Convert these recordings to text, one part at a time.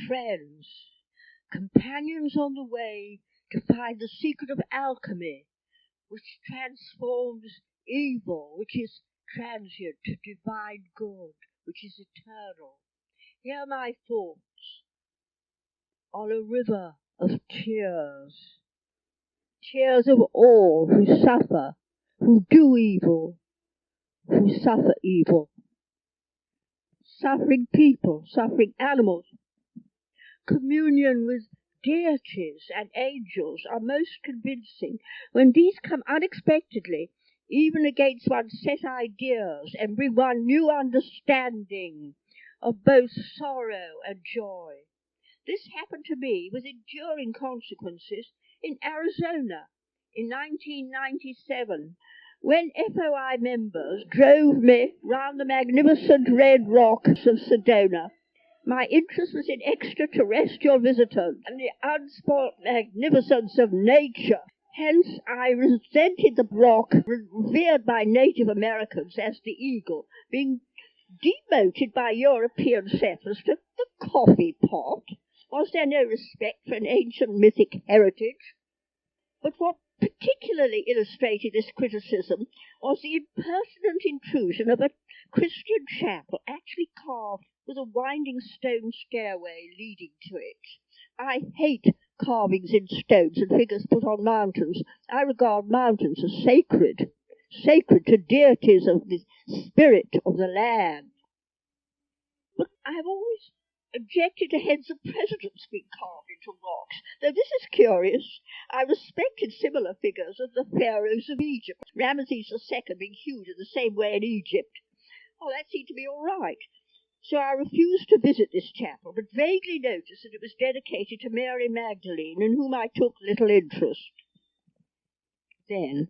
friends, companions on the way to find the secret of alchemy, which transforms evil, which is transient, to divine good, which is eternal. Hear my thoughts on a river of tears, tears of all who suffer, who do evil, who suffer evil. Suffering people, suffering animals. Communion with deities and angels are most convincing when these come unexpectedly, even against one's set ideas, and bring one new understanding of both sorrow and joy. This happened to me with enduring consequences in Arizona in 1997, when FOI members drove me round the magnificent red rocks of Sedona. My interest was in extraterrestrial visitors and the unspoilt magnificence of nature. Hence, I resented the rock revered by Native Americans as the eagle, being demoted by European settlers to the coffee pot. Was there no respect for an ancient mythic heritage? But what particularly illustrated this criticism was the impertinent intrusion of a Christian chapel, actually carved with a winding stone stairway leading to it. I hate carvings in stones and figures put on mountains. I regard mountains as sacred to deities of the spirit of the land. But I have always objected to heads of presidents being carved into rocks, though this is curious. I respected similar figures of the pharaohs of Egypt, Ramesses II being hewed in the same way in Egypt. Oh, that seemed to be all right. So I refused to visit this chapel, but vaguely noticed that it was dedicated to Mary Magdalene, in whom I took little interest. Then,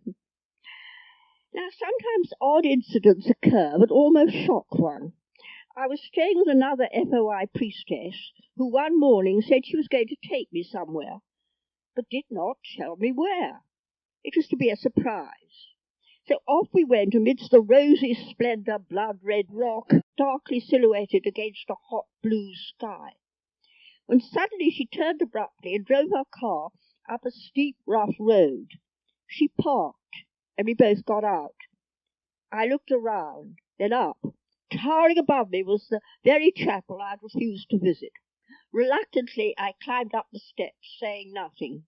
now sometimes odd incidents occur that almost shock one. I was staying with another FOI priestess, who one morning said she was going to take me somewhere, but did not tell me where. It was to be a surprise. So off we went amidst the rosy splendour, blood-red rock, darkly silhouetted against a hot blue sky, when suddenly she turned abruptly and drove her car up a steep, rough road. She parked, and we both got out. I looked around, then up. Towering above me was the very chapel I had refused to visit. Reluctantly, I climbed up the steps, saying nothing.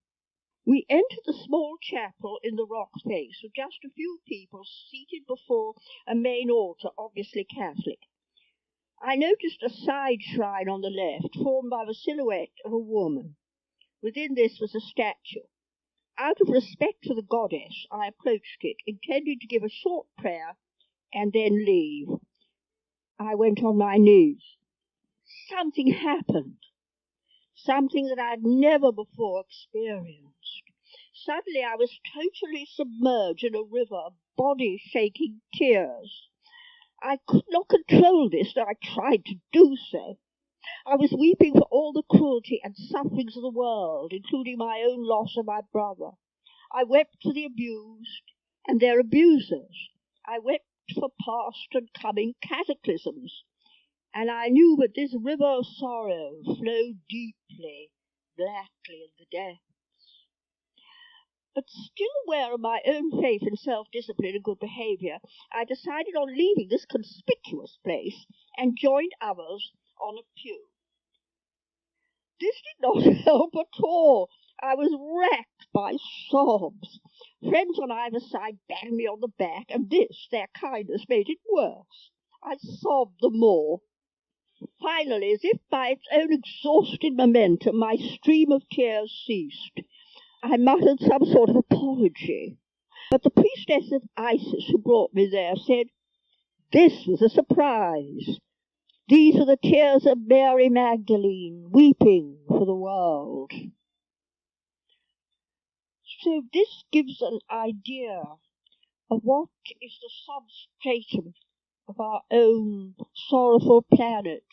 We entered the small chapel in the rock face, with just a few people seated before a main altar, obviously Catholic. I noticed a side shrine on the left, formed by the silhouette of a woman. Within this was a statue. Out of respect for the goddess, I approached it, intending to give a short prayer and then leave. I went on my knees. Something happened. Something that I had never before experienced. Suddenly I was totally submerged in a river of body-shaking tears. I could not control this, though I tried to do so. I was weeping for all the cruelty and sufferings of the world, including my own loss of my brother. I wept for the abused and their abusers. I wept for past and coming cataclysms. And I knew that this river of sorrow flowed deeply, blackly in the depths. But still aware of my own faith in self-discipline and good behaviour, I decided on leaving this conspicuous place and joined others on a pew. This did not help at all. I was racked by sobs. Friends on either side banged me on the back, and this, their kindness, made it worse. I sobbed the more. Finally, as if by its own exhausted momentum, my stream of tears ceased. I muttered some sort of apology, but the priestess of Isis who brought me there said, "This was a surprise. These are the tears of Mary Magdalene, weeping for the world." So this gives an idea of what is the substratum of our own sorrowful planet.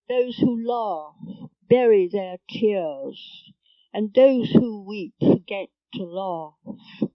Those who laugh bury their tears, and those who weep forget to laugh.